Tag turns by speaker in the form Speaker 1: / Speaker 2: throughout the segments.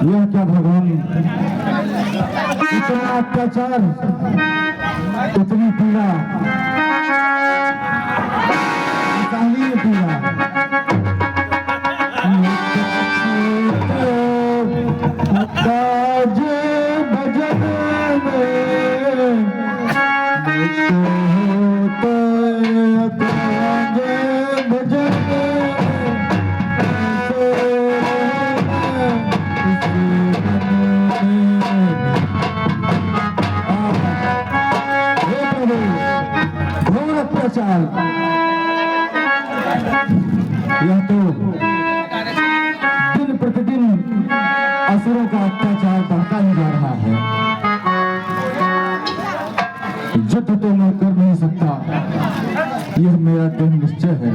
Speaker 1: यह क्या भगवान, इतना अत्याचार, इतनी पीड़ा, इंसानी पीड़ा। यह तो दिन प्रतिदिन असुरों का अत्याचार बढ़ता ही जा रहा है। युद्ध तो मैं कर नहीं सकता, यह मेरा दृढ़ निश्चय है।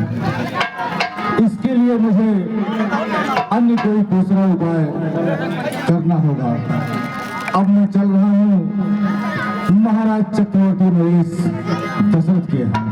Speaker 1: इसके लिए मुझे अन्य कोई दूसरा उपाय करना होगा। अब मैं चल रहा हूँ महाराज चक्रवर्ती नरेश दशरथ के यहाँ।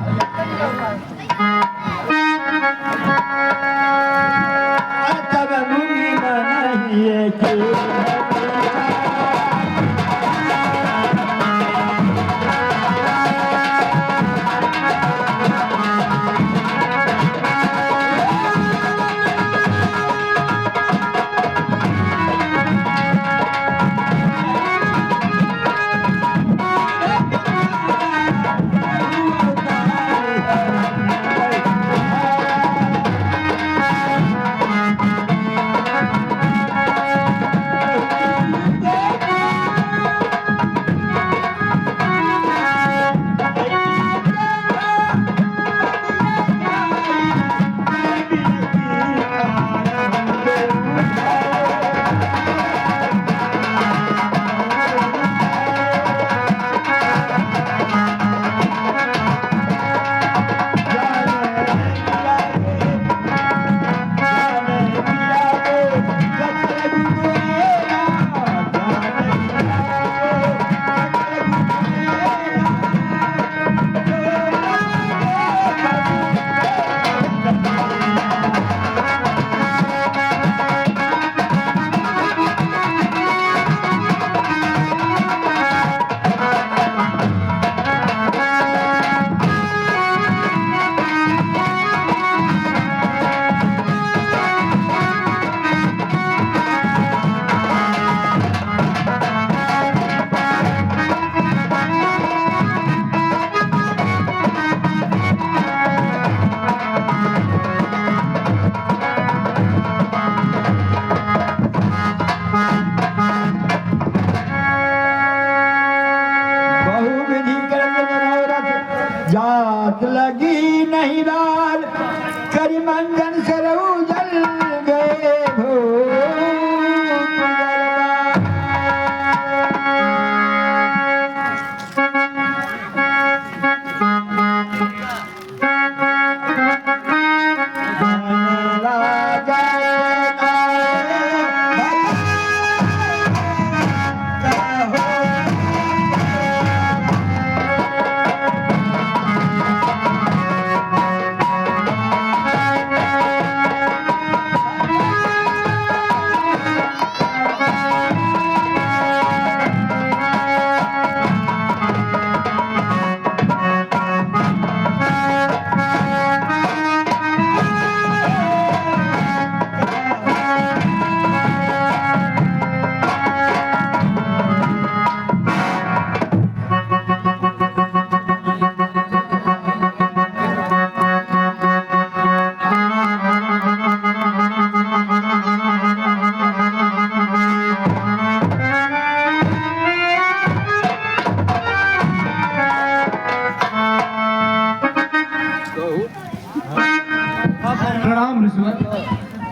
Speaker 2: जात लगी नहीं राल करीमंजन सरऊ जल गए भो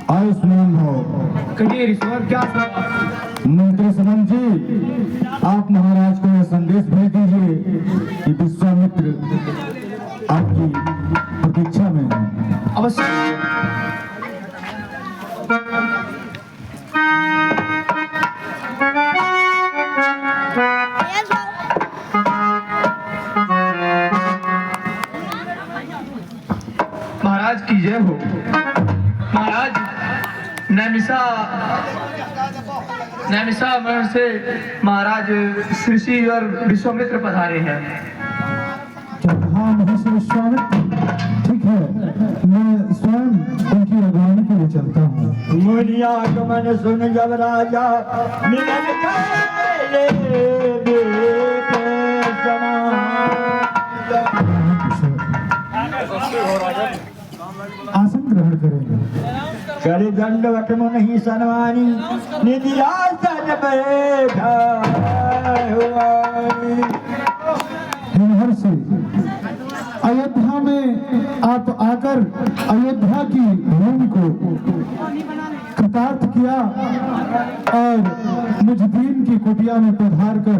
Speaker 1: आयुष्मान हो।
Speaker 2: कहिए ईश्वर क्या
Speaker 1: मंत्री समन जी, आप महाराज को यह संदेश भेज दीजिए कि विश्वामित्र आपकी प्रतीक्षा में है।
Speaker 2: अवश्य। महाराज की जय हो। महाराज नैमिषा नैमिषारण्य से महाराज ऋषि और विश्वामित्र पधारे हैं।
Speaker 1: क्या कहा महर्षि विश्वामित्र? ठीक है, मैं स्वयं उनकी अगवानी के लिए चलता हूँ।
Speaker 2: मुनिया आगमन सुन जब राजा मिलन कैले देखे
Speaker 1: आसन ग्रहण करेंगे।
Speaker 2: करे दंडवत मुनि सनवानी निधियासन बैठा हुआ।
Speaker 1: हे महर्षि, अयोध्या में आप आकर अयोध्या की भूमि को कृतार्थ किया और मुझ दीन की कुटिया में पधार कर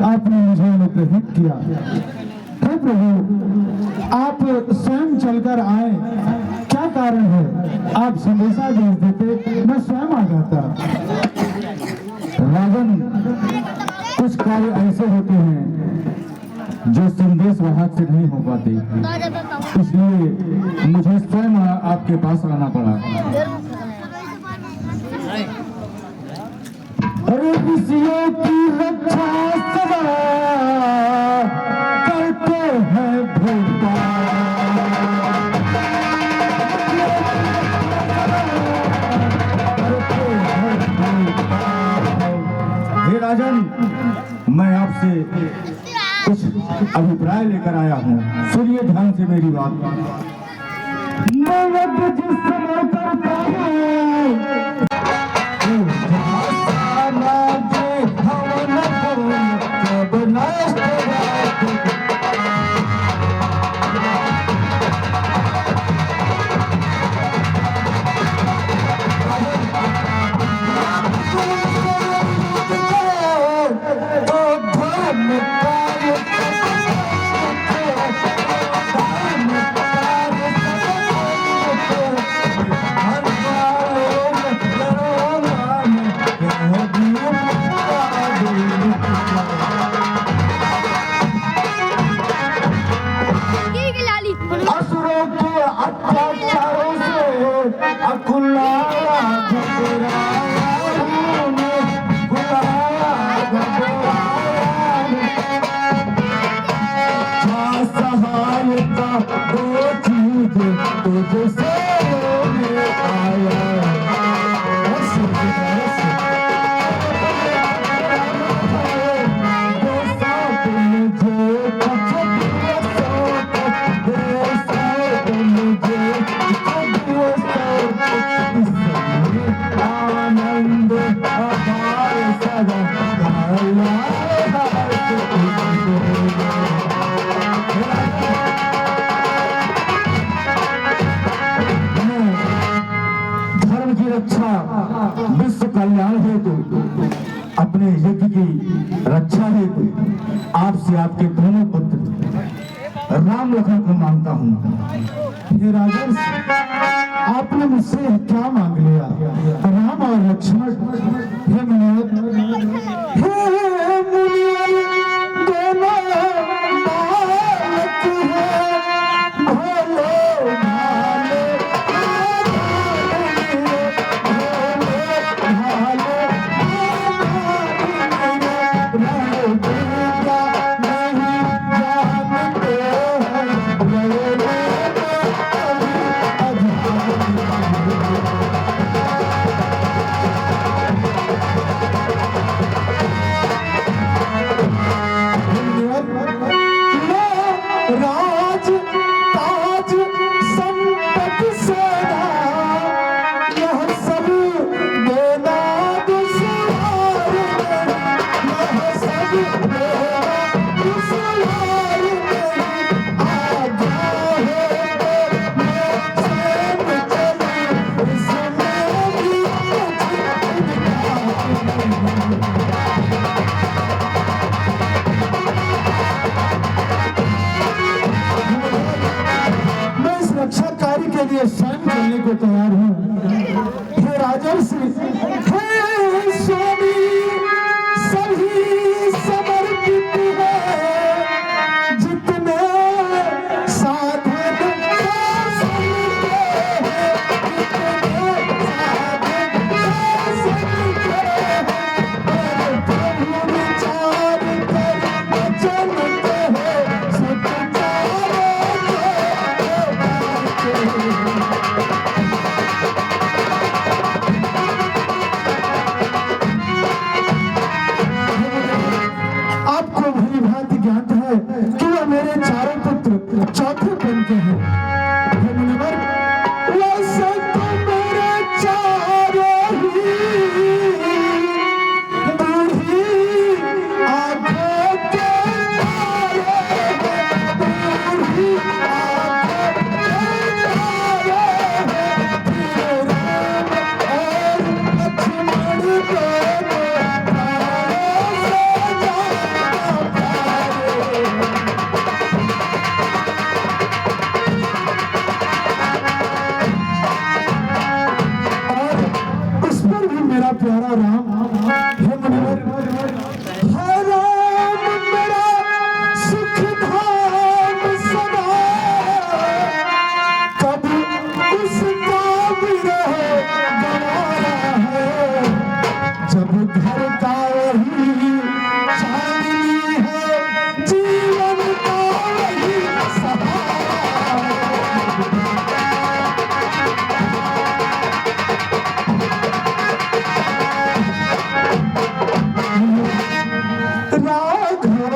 Speaker 1: आपने मुझे अनुग्रहित किया। हे प्रभु, आप स्वयं चलकर आए, क्या कारण है? आप संदेशा भेज देते, मैं स्वयं आ जाता। राजन, कुछ कार्य ऐसे होते हैं जो संदेश वाहक से नहीं हो पाते, इसलिए मुझे स्वयं आपके पास आना पड़ा। अरे किसियों की रक्षा सदा करते हैं भोपाल। हे राजन, मैं आपसे कुछ अभिप्राय लेकर आया हूँ, सुनिए ध्यान से मेरी बात। जिस समय पर असुरों के अत्याचारों से अकुलाया सहायता वो चीज तुझसे आया। आनंद अपार सदा धर्म की रक्षा, विश्व कल्याण हेतु, अपने यज्ञ की रक्षा हेतु आपसे आपके दोनों पुत्र राम लखन को मांगता हूँ। हे राजन, आपने मुझसे क्या मांग लिया? राम और लक्ष्मण, हे मुनिवर, हे मुनिवर, दोनों बालक हैं, भोले भाले, जब घर का वही चांदनी है, जीवन का वही सहारा। राघव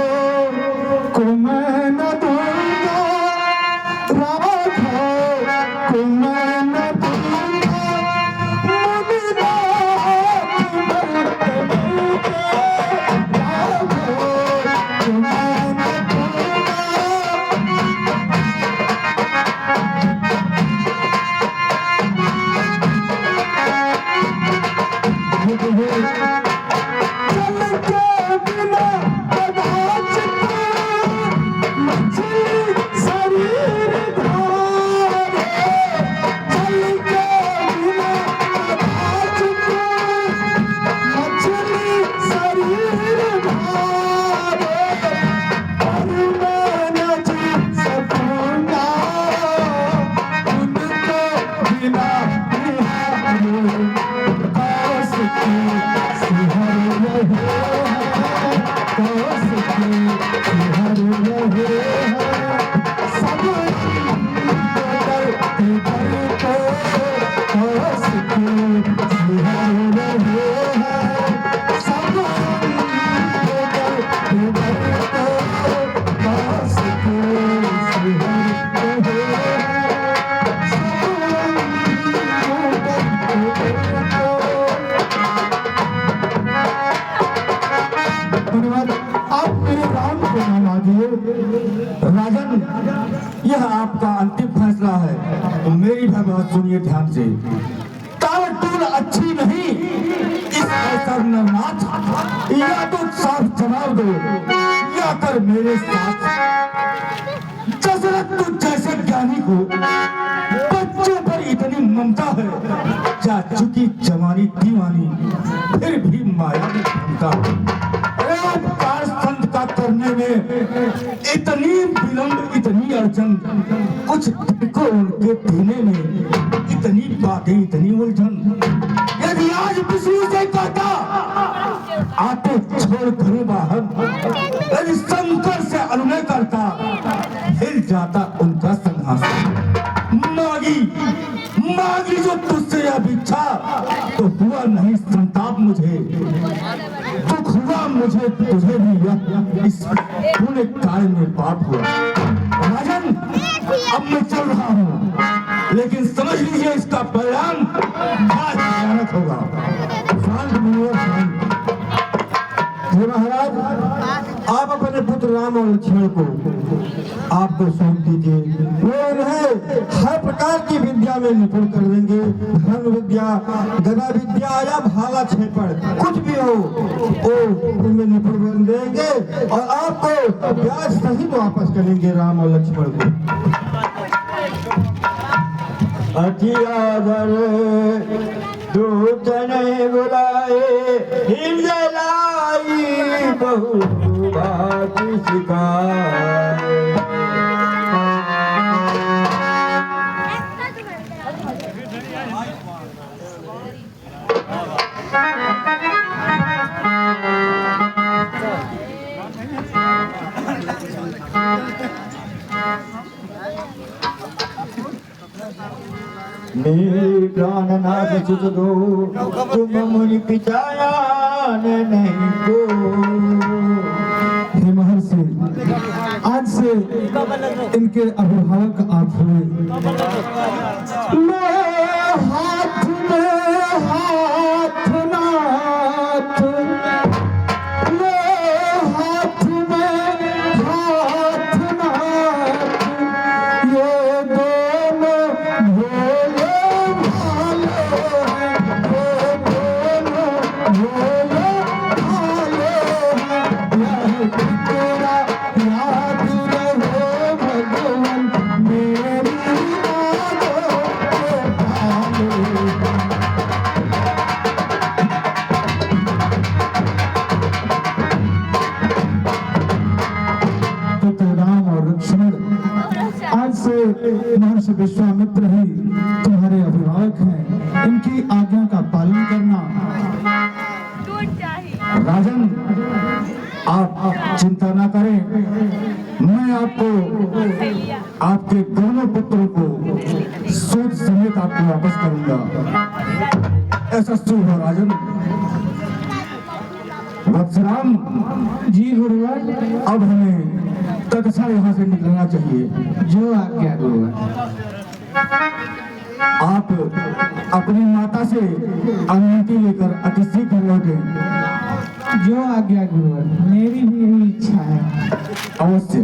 Speaker 1: को मैं न दूंगा, राघव को मैं न दूंगा, मुनिना राजन, यह आपका अंतिम फैसला है। मेरी भी बात सुनिए ध्यान से। टालटूल अच्छी नहीं इस अवसर नरनाथ, या तो साफ जवाब दो या कर मेरे साथ। दशरथ तुझ जैसे ज्ञानी को बच्चों पर इतनी ममता है, जा चुकी जवानी दीवानी फिर भी माया में भटका। संत का करने में इतनी विलंब, इतनी अड़चन, कुछ को उनके देने में इतनी बातें, इतनी उलझन। यदि आज विष्णु से कहता आते छोड़ करूं बाहर, यदि शंकर से अनुनय करता हिल जाता उनका संहासन। मागी जो तुझसे अब इच्छा, तो हुआ नहीं संताप मुझे, दुख हुआ मुझे तुझे भी, इस पूरे कार्य में पाप हुआ। राजन, अब मैं चल रहा हूँ, लेकिन समझ लीजिए इसका परिणाम आज भयानक होगा। शांत बनिए, शांत। महाराज, आप अपने पुत्र राम और लक्ष्मण को आपको सौंप दीजिए। वो उन्हें हर प्रकार की विद्या में निपुण कर देंगे। धन विद्या, गदा विद्या या भाला छेपड़, कुछ भी हो वो उनमें निपुण बन देंगे और आपको ब्याज सहित वापस करेंगे राम और लक्ष्मण को। अतियादर दूत ने बुलाए, हिंदलाई बहु बात सिखाए। मेरे प्राणनाथ सुत दो, तुम मुनि पिचाया नहीं को। हे महर्षि, आज से इनके अभिभावक आप हुए। हाथ में हाथ नाथ, हाथ में हाथ नाथ, ये दोनों भोले महर्षि विश्वामित्र ही तुम्हारे अभिभावक हैं। इनकी आज्ञा का पालन करना। चिंता ना करें, मैं आपको आपके दोनों पुत्रों को सूद समेत आपको वापस करूंगा। ऐसा शुभ हो राजन। वत्सराम
Speaker 3: जी गुरुवर।
Speaker 1: अब हमें तत्क्षण यहाँ से निकलना चाहिए।
Speaker 3: जो आज्ञा गुरुवर।
Speaker 1: आप अपनी माता से अनुमति लेकर अति शीघ्र लौटे।
Speaker 3: जो आज्ञा गुरुवर, मेरी भी यही इच्छा है।
Speaker 1: अवश्य।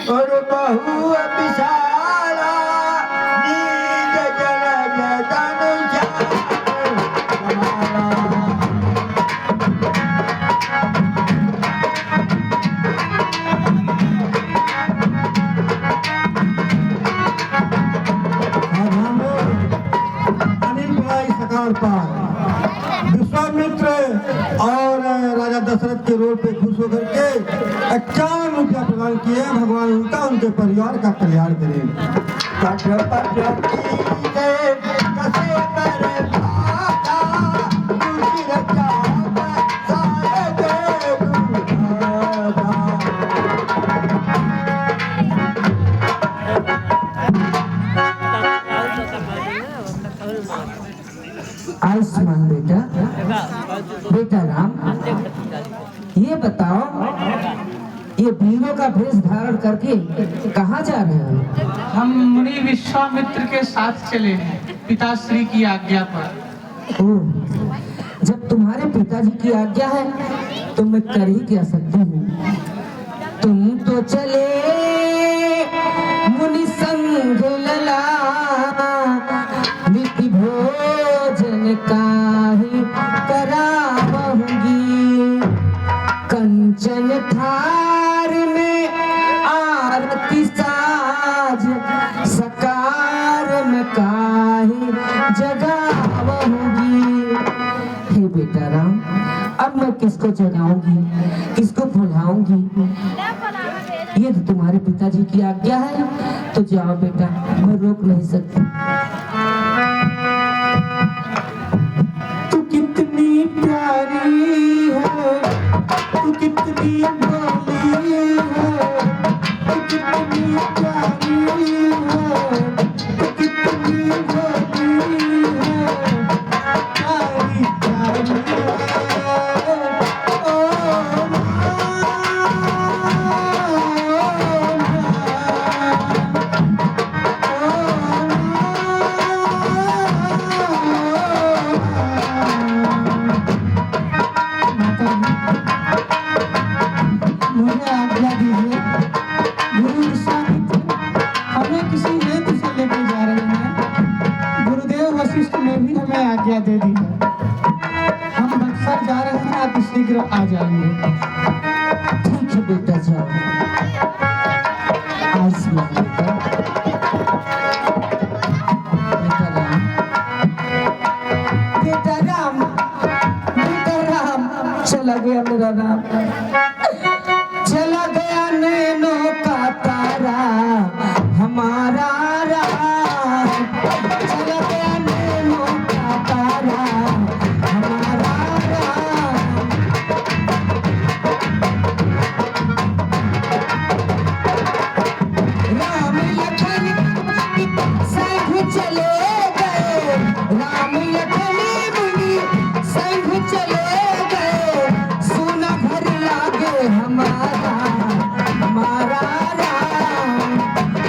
Speaker 3: और बहु विशाला नीज जल विश्वामित्र और राजा दशरथ के रोल पे खुश होकर के 51 रुपया प्रदान किए। भगवान उनका उनके परिवार का कल्याण
Speaker 4: आयुष्मान बेटा, बेटा राम, ये बताओ, ये वीरों का भेष धारण करके कहाँ जा रहे हो?
Speaker 2: हम मुनि विश्वामित्र के साथ चले हैं, पिताश्री की आज्ञा पर।
Speaker 4: ओह, जब तुम्हारे पिताजी की आज्ञा है तो मैं कर ही क्या सकती हूँ। तुम तो चले मुनि संग लला, नित्य भोजन काहि करावहूंगी। कंचन थार में आरती साज, सकार में काहि जगावहूंगी। हे बेटा राम, अब मैं किसको जगाऊंगी, किसको भुलाऊंगी? ये तो तुम्हारे पिताजी की आज्ञा है, तो जाओ बेटा, मैं रोक नहीं सकती। तू कितनी प्यारी है, तू कितनी भोली है, तू कितनी प्यारी है, तू कितनी भोली है, प्यारी प्यारी है। ओ मुझे आज्ञा दीजिए गुरु विश्वामित्र, हमें किसी हेतु से लेके जा रहे हैं। गुरुदेव वशिष्ठ ने भी हमें आज्ञा दे दी है। हम बक्सर जा रहे हैं, अति शीघ्र आ जाएंगे। ठीक है बेटा, जाओ। आयुष्मान बेटा, बेटा राम, बेटा राम, बेटा राम, चला गया मेरा राम, चला गया नैनों का तारा हमारा राम, चला गया नैनों का तारा हमारा राम। राम लखन संग चले गए, राम लखन मुनि संग चले गए, सोना घर लागे हमारा हमारा राम,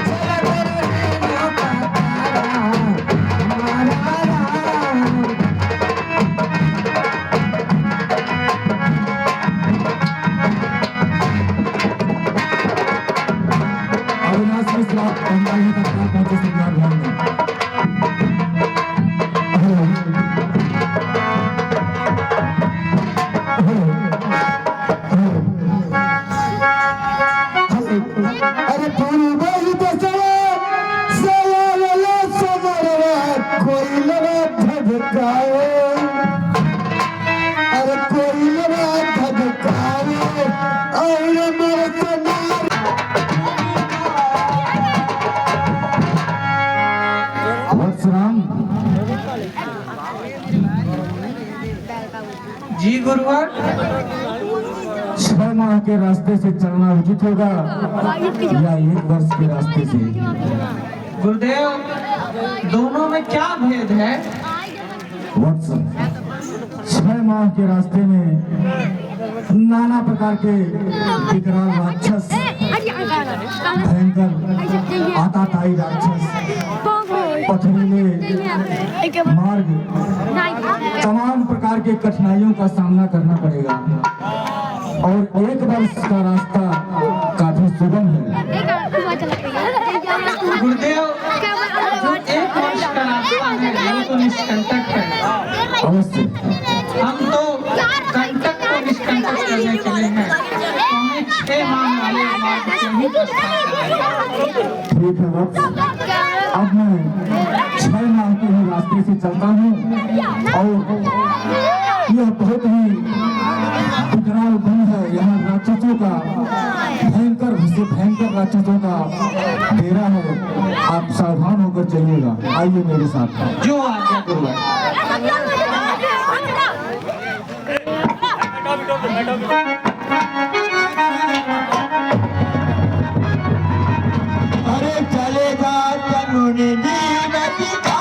Speaker 4: चला गया नैनों का तारा हमारा राम।
Speaker 1: अविनाश मिश्रा पंचायत तक पहुंचे सरकार भवन में।
Speaker 4: अरे पूर्व कोई लड़ा धधकाए, अरे कोई लड़ा धधकाए, और मेरे कनार
Speaker 2: जी गुरुवर।
Speaker 1: 6 माह के रास्ते से चलना उचित होगा या 1 वर्ष के रास्ते से?
Speaker 2: गुरुदेव दोनों में क्या भेद है?
Speaker 1: वत्स, 6 माह के रास्ते में नाना प्रकार के विकराल राक्षस, भयंकर आताताई राक्षस, पथरीले मार्ग, तमाम प्रकार के कठिनाइयों का सामना करना पड़ेगा और 1 वर्ष का रास्ता काफी सुगम है।
Speaker 2: गुरुदेव जो 1 वर्ष का रास्ता है वो तो निष्कंटक है।
Speaker 1: अवश्य
Speaker 2: हम तो कंटक को निष्कंटक करने चले हैं, तो हमें 6 माह वाले मार्ग से ही प्रस्थान करेंगे।
Speaker 1: ठीक है वत्स, अब मैं 6 माह के ही रास्ते से चलता हूँ और यह बहुत ही विकराल वन है। यहाँ राक्षसों का भयंकर से भयंकर राक्षसों का डेरा है। आप सावधान होकर चलिएगा। आइए मेरे साथ।
Speaker 2: जो आज्ञा गुरुवर।
Speaker 3: अरे चलेगा कानूनी नदी का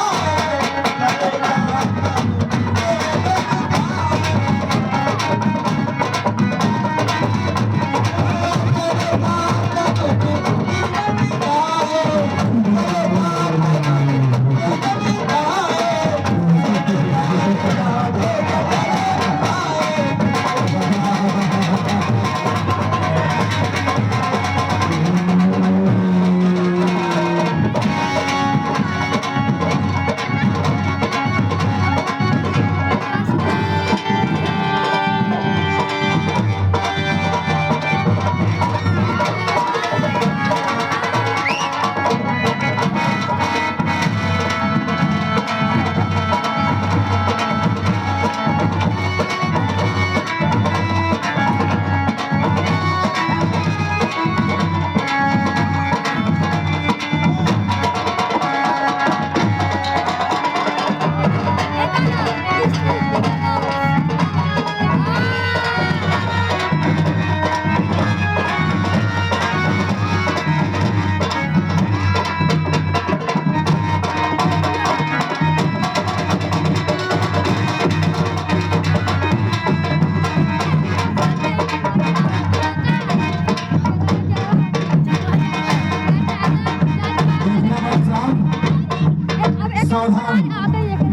Speaker 1: सावधान।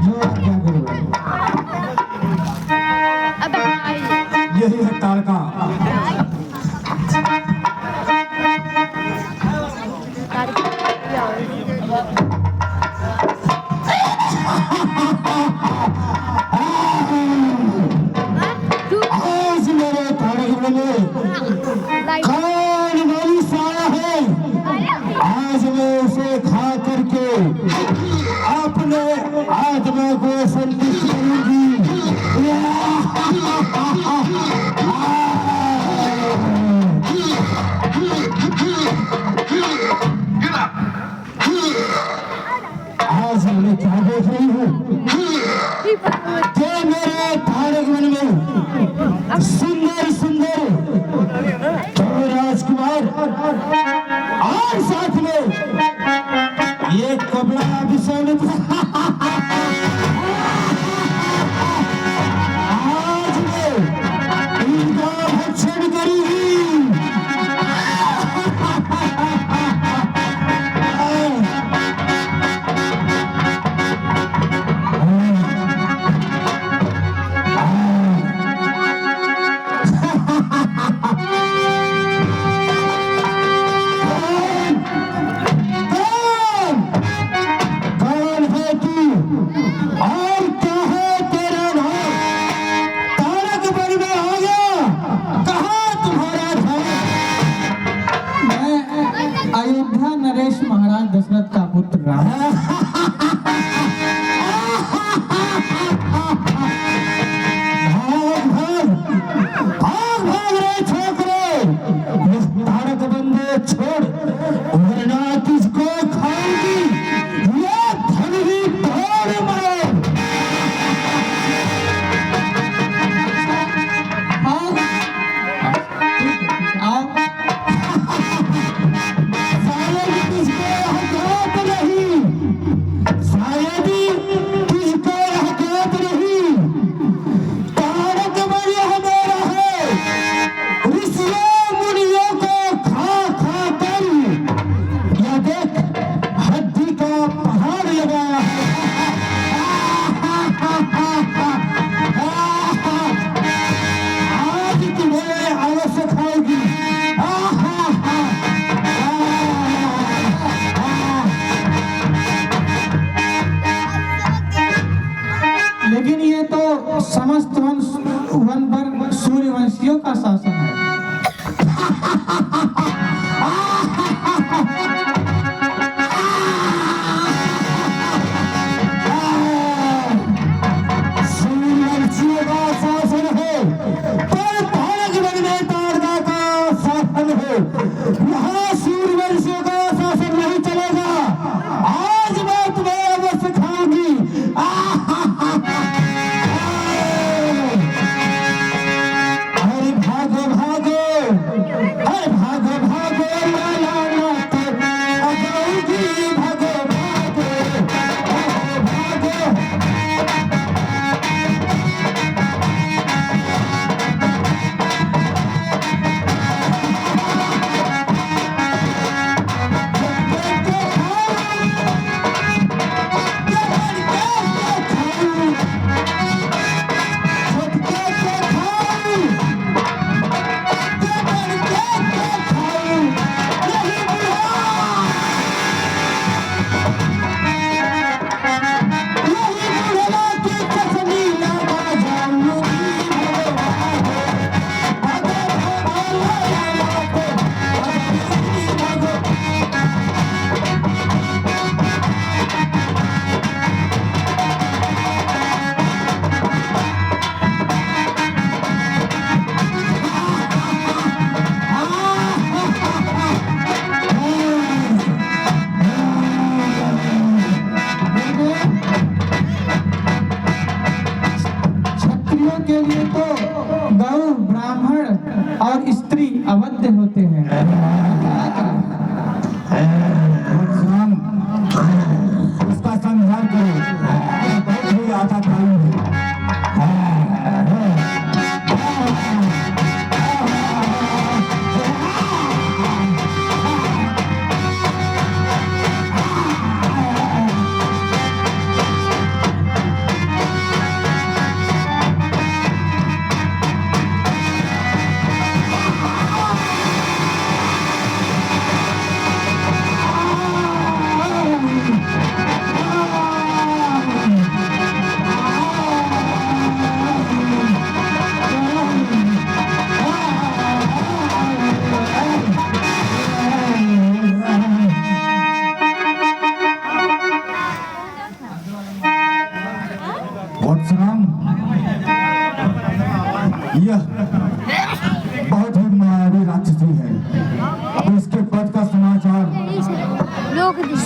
Speaker 1: जो आज्ञा गुरुवर। यही है ताड़का। आज मेरे ताड़क में खाने वाली साया है। आज मैं उसे खा करके अपने आत्मा को संतुष्ट करूंगी। आज मैं क्या देख रही हूँ कि मेरे तारक वन में सुंदर सुंदर 2 राजकुमार और साथ में एक कपड़ा विषय आज मैं इनका भक्षण करूंगी।
Speaker 4: अयोध्या नरेश महाराज दशरथ का पुत्र राम।
Speaker 1: भाग रे छोकरे, तारक बंदे छोड़ वरना किसको खाएगी ये धनवी तोड़ मारो। यहाँ सूर्यवंशियों का शासन नहीं चलेगा। आज मैं तुम्हें अवश्य सिखाऊंगी। अरे भागो भागो, अरे भागो भागो, लाला नाथ अगौगी, भागो भागो, भागो भागो।
Speaker 4: क्षत्रियों के लिए तो गौ, ब्राह्मण और स्त्री अवध्य होते हैं।
Speaker 1: परशुराम, उसका संहार करो। बहुत ही आशा कायम है। परशुराम, यह बहुत ही मायावी राक्षसी है। अब इसके पद का समाचार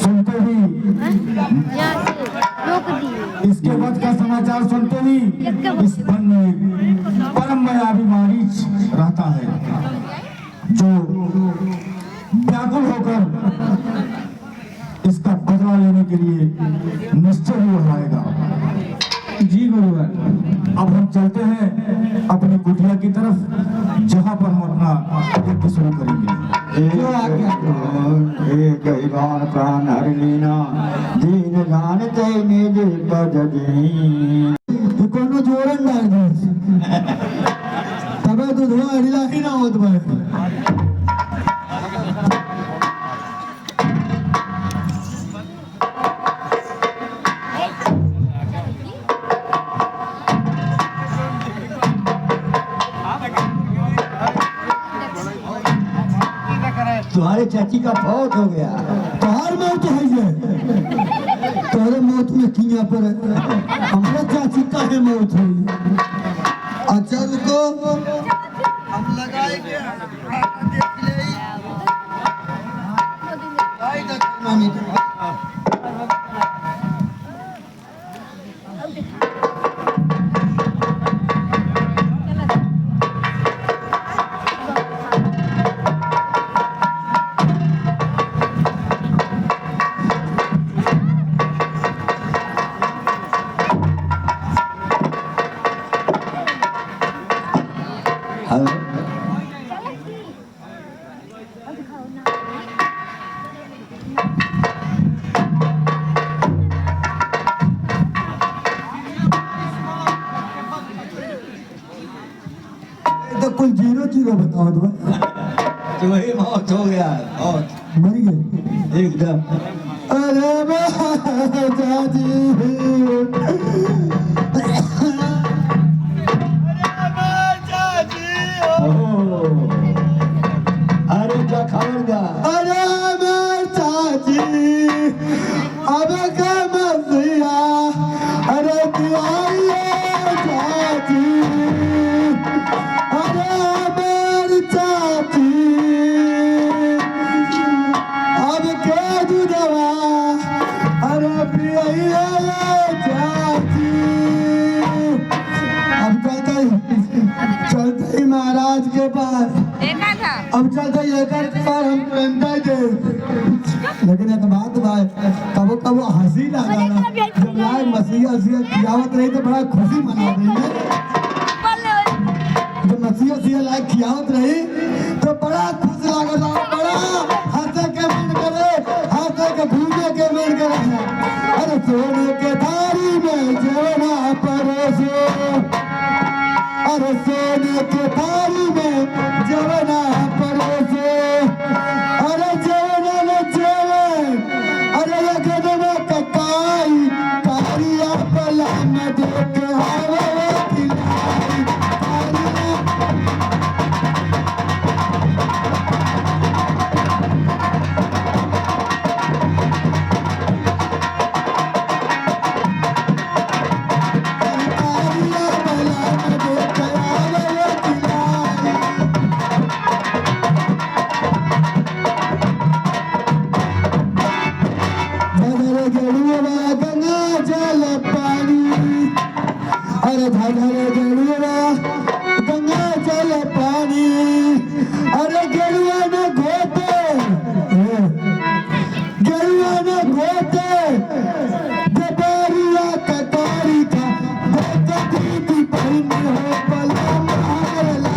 Speaker 1: सुनते ही, इसके पद का समाचार सुनते ही इस वन में परम मायावी मारीच रहता है, जो व्याकुल होकर इसका बदला लेने के लिए निश्चय ही उठाएगा।
Speaker 4: जी गुरुवर।
Speaker 1: अब हम चलते हैं अपनी कुटिया की तरफ, जहां पर हम अपना यज्ञ शुरू करेंगे।
Speaker 4: जो आज्ञा
Speaker 3: एक ही बार प्राण हर लीना, दीन जानते निज पद दीन।
Speaker 1: ये कोनो जोरन डाल दी, तबे तो धुआं अड़िला ही ना होत भाई।
Speaker 3: तुम्हारे चाची का फौत हो गया।
Speaker 1: तोहार मौत है ये, तोरे मौत में किया पर हमारा चाची का है मौत हुई। अच्छा रुको,
Speaker 3: हम लगाएंगे देख ले मामी।
Speaker 1: तो कुल जीरो जीरो बताओ तो
Speaker 3: तुम्हारी मौत हो गया, मौत
Speaker 1: मर गए
Speaker 3: एकदम।
Speaker 1: अरे चाची,
Speaker 3: अरे क्या खबर दा?
Speaker 1: अरे मेरे चाची, अब क्या मसिया, अरे दिवाली चाची, अरे मेरी चाची।
Speaker 3: हम पेंदा दे लेकिन एक बात भाई कबो कबो हंसी लगा जब लाए मसीहा सिया खियावत रही तो बड़ा खुशी मना रही है जब मसीहा सिया लाए खियावत रही तो बड़ा खुश लगा था बड़ा हंसे के मन करे हंसे के घूमे के मन करे अरे सोने के थारी में जवना परोसे अरे सोने के थारी में जवना परोसे अरे जवना न जेवे अरे लगन में ककाई कारिया पला में देख आवे खिलाई गंगा जल पानी अरे गरुआ न घोटे दबारिया कटारी का देखती पहने हो पला मारला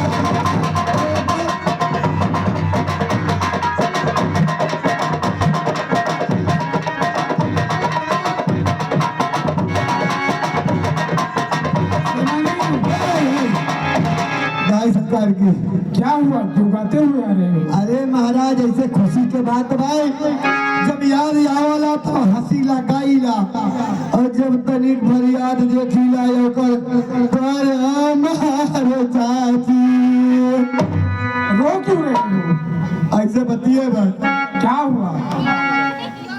Speaker 3: सरकार की
Speaker 4: क्या हुआ क्यों गाते हुए आ रहे हो?
Speaker 3: अरे महाराज ऐसे खुशी के बात भाई जब याद आवला तो हंसी लगाईला और जब तनिक भर याद देखीला ओकर पर हमारो चाची
Speaker 4: रो क्यों रहे हो?
Speaker 3: ऐसे बतिए भाई
Speaker 4: क्या हुआ?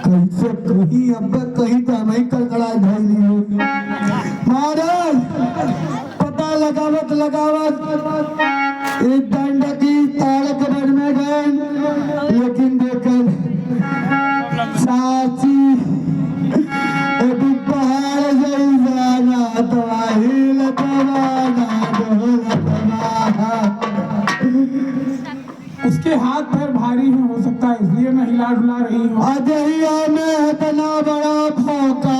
Speaker 3: कैसे कहीं अब कहीं तो हम ही कड़कड़ाए धैली हो महाराज पता लगावत एक डंडा की ताड़क बन में गए लेकिन देखकर चाची अभी पहाड़ जई जाना तो हिल तवाना
Speaker 4: उसके हाथ पैर भारी हैं हो सकता है इसलिए मैं हिला डुला रही हूँ।
Speaker 3: अजहिया में इतना बड़ा भौका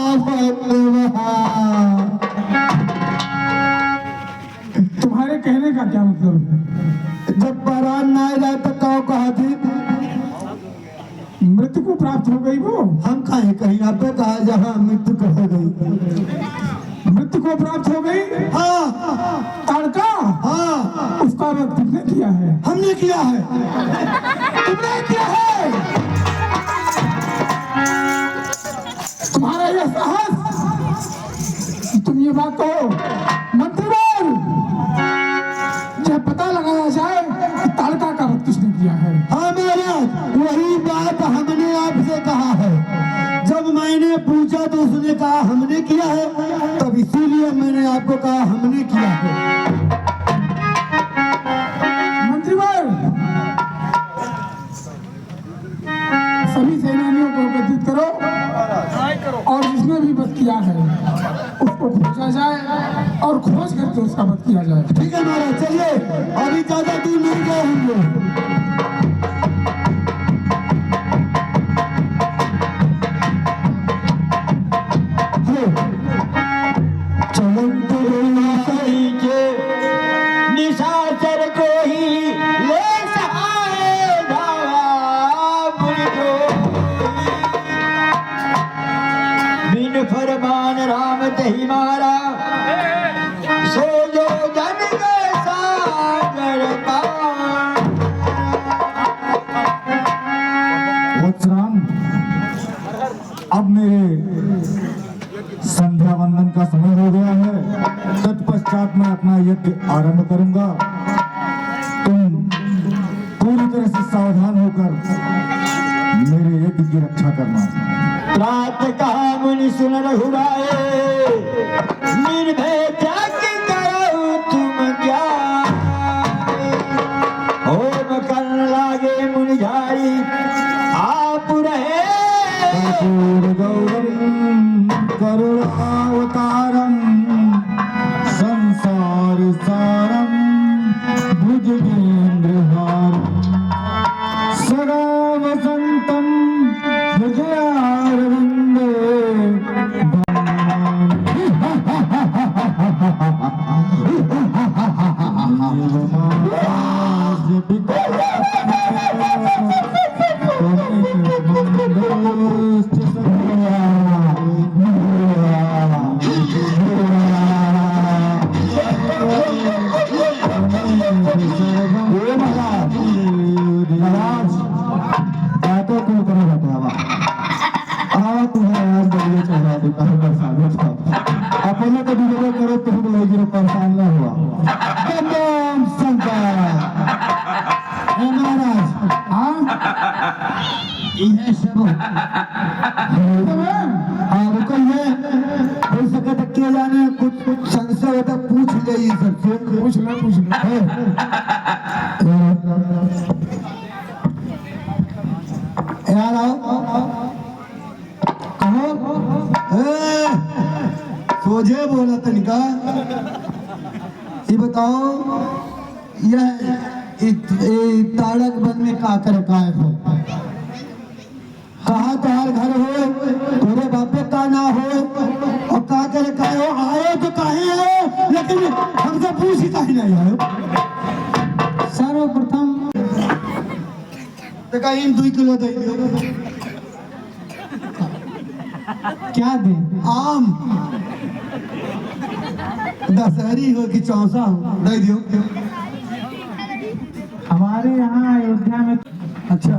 Speaker 4: तुम्हारे कहने का क्या मतलब है?
Speaker 3: जब बरान ना जाए तो कहो कहा थी
Speaker 4: मृत्यु को प्राप्त हो गई वो?
Speaker 3: हम कहे कहीं आपे कहा जहाँ मृत्यु को हो गई
Speaker 4: मृत्यु को प्राप्त हो गई?
Speaker 3: हाँ
Speaker 4: ताड़का?
Speaker 3: हाँ
Speaker 4: उसका वध किसने किया है?
Speaker 3: हमने किया है
Speaker 4: तुमने किया है? तुम्हारा यह साहस तुम ये बात कहो मंत्रीवर जब पता लगाया जाए कि ताड़का का वध किसने किया है।
Speaker 3: हाँ महाराज वही बात हमने आपसे कहा है जब मैंने पूछा तो उसने कहा हमने किया है तब इसीलिए मैंने आपको कहा हमने किया है।
Speaker 4: मंत्रीवर सभी सेनानियों को एकत्रित करो और जिसने भी वध किया है उसको खोजा जाए और खोज करके उसका वध किया जाए।
Speaker 3: ठीक है महाराज चलिए अभी ज्यादा दूर नहीं गए हम लोग
Speaker 5: निशाचर को ही ले सहाय बिन फरमान राम तही मारा सो जो जन के सागर पार।
Speaker 1: वत्सराम अब मेरे संध्या वंदन का समय हो गया है तत्पश्चात मैं अपना यज्ञ आरंभ करूंगा। तुम पूरी तरह से सावधान होकर मेरे यज्ञ की रक्षा करना।
Speaker 5: रात कहा मुनि सुन रघुराए निर्भय त्याग करो तुम क्या होम करने लागे मुनि झारी आप रहे
Speaker 1: गौरम करुणावतारम संसार सारम भुजगेंद्रहारम सदा
Speaker 3: बातों को करो हटावा आवा तुम्हें आज बलिए चढ़ा देता है बरसात का अपने को भी करो तुम लोग परेशान ना हुआ तमाम शंकर महाराज यह सब रुको ये हो सके तो क्या जाने कुछ संशय होता पूछ ले ये सबसे पूछ ले यार आओ कहो सोझे बोला तनिका ये बताओ यह ताड़क वन में का कर काय हो कहा तार घर हो तोरे बापे का ना हो और का कर काय हो आए तो काहे आए लेकिन हमसे पूछ ही काहे नहीं आए
Speaker 4: सर्वप्रथम
Speaker 3: तो कहीं 2 किलो दे दियो
Speaker 4: क्या दे
Speaker 3: आम दशहरी हो कि चौसा हो दे दियो
Speaker 4: हमारे यहाँ अयोध्या में
Speaker 3: अच्छा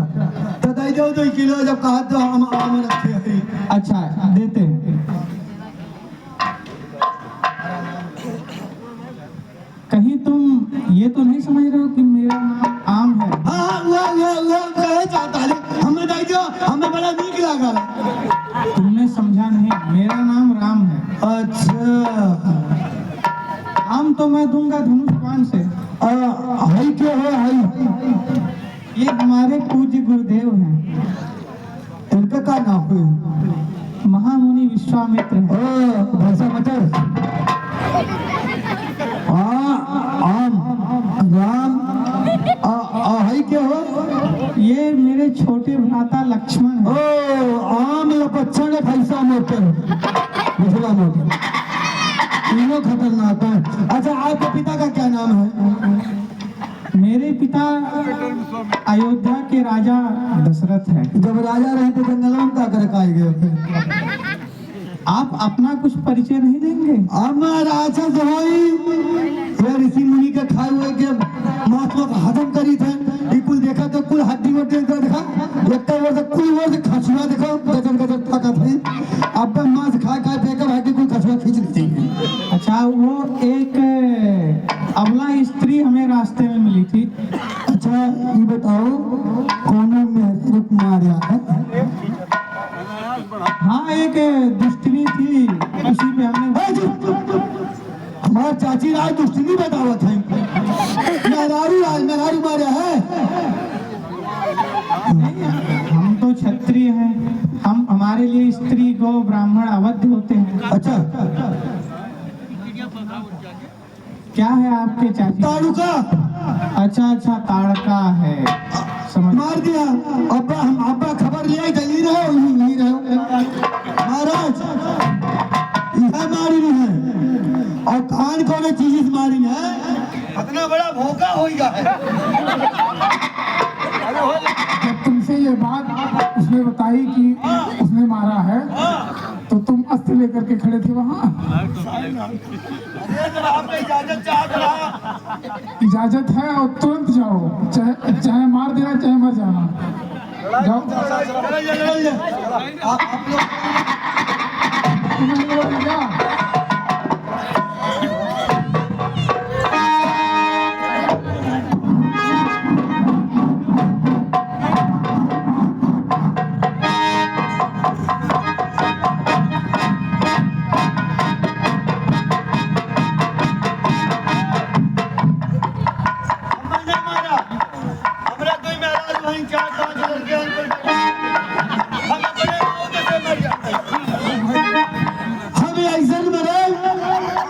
Speaker 3: तो दे दो 2 किलो जब कहा तो हम आम रखे हैं
Speaker 4: अच्छा देते हैं। कहीं तुम ये तो नहीं समझ रहे हो कि मेरा नाम आम है?
Speaker 3: हाँ वो कहे चाहता है हमें दे दो हमें बड़ा नीक लगा
Speaker 4: तुमने समझा नहीं, मेरा नाम राम है।
Speaker 3: अच्छा
Speaker 4: आम तो मैं दूंगा धनुष बाण से।
Speaker 3: हाई क्यों है हाई
Speaker 4: ये हमारे पूज्य गुरुदेव हैं,
Speaker 3: इनका क्या नाम है
Speaker 4: महामुनि विश्वामित्र हैं।
Speaker 3: भैंसा मटर आम राम हाई क्या हो
Speaker 4: ये मेरे छोटे भ्राता लक्ष्मण हैं।
Speaker 3: आम लपच्छन भैंसा मोटर दूसरा मोटर तीनों खतरनाक है। अच्छा आपके पिता का क्या नाम है?
Speaker 4: मेरे पिता अयोध्या के राजा दशरथ हैं।
Speaker 3: जब राजा रहे थे जंगल में क्या कर खाए गए?
Speaker 4: आप अपना कुछ परिचय नहीं देंगे?
Speaker 3: अब राक्षस होई ये ऋषि मुनि के खाए हुए के मांस लोग हजम करी थे ये कुल देखा तो कुल हड्डी वड्डी देखा एक बार से कुल वो से खसुआ देखो गजन गजन ताकत है अब मांस खा खा फेंका हड्डी कुल खसुआ खींच लेती है।
Speaker 4: अच्छा वो एक अबला स्त्री हमें रास्ते में मिली थी।
Speaker 3: अच्छा ये बताओ कौन में रुक मारिया है?
Speaker 4: हाँ एक दुष्टनी थी उसी पे हमने
Speaker 3: हमारा चाची राज दुष्टनी बतावत है मेहरारू मारा है।
Speaker 4: हम तो क्षत्रिय हैं, हम हमारे लिए स्त्री गौ ब्राह्मण अवध होते हैं।
Speaker 3: अच्छा
Speaker 4: क्या है आपके चाची?
Speaker 3: ताड़ुका
Speaker 4: अच्छा ताड़का है, समझ।
Speaker 3: मार दिया अब्बा हम अब्बा खबर ले जल्दी रहो नहीं रहो महाराज यह मारी नहीं है और कान को में चीज मारी है इतना बड़ा भोका होगा है।
Speaker 6: जब तुमसे ये बात उसने बताई कि उसने मारा है तो तुम अस्त्र लेकर के खड़े थे वहाँ? इजाजत है और तुरंत जाओ, चाहे मार देना चाहे मर जाना। जाओ तुम्हें बोला क्या?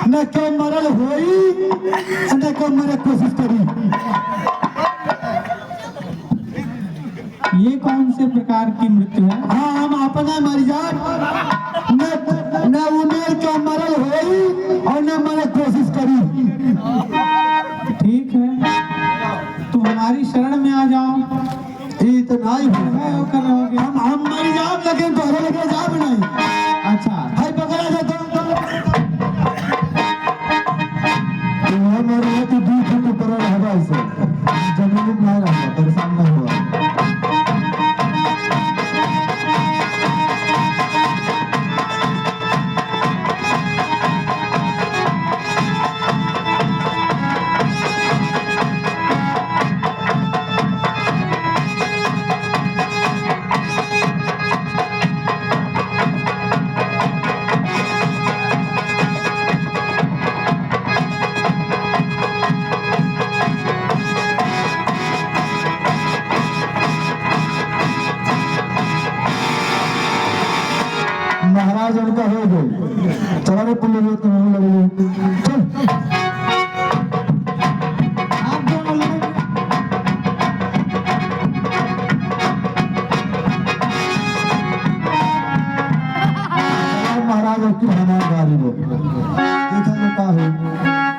Speaker 3: न क्यों मरल होई न क्यों मरे कोशिश करी।
Speaker 4: ये कौन से प्रकार की मृत्यु है?
Speaker 3: हाँ हम अपना मर जात न उमेर क्यों मरल होई और न मरे कोशिश करी।
Speaker 4: ठीक है तो हमारी शरण में आ जाओ।
Speaker 3: इतना ही
Speaker 4: कर रहोगे?
Speaker 3: हम मर जाओ लेकिन तोहरे लगे जाब नहीं।
Speaker 4: अच्छा
Speaker 3: हाय पकड़ा जाता हमारे तो दूर से तो पड़ा रहा से जमीन में रहा परेशान ना हुआ। महाराज उनका हो गई। चला रे पुल्ले तुम लगे चल।
Speaker 4: आप दोनों लड़के
Speaker 3: महाराज आपकी हमारी गाड़ी में देखा जो का है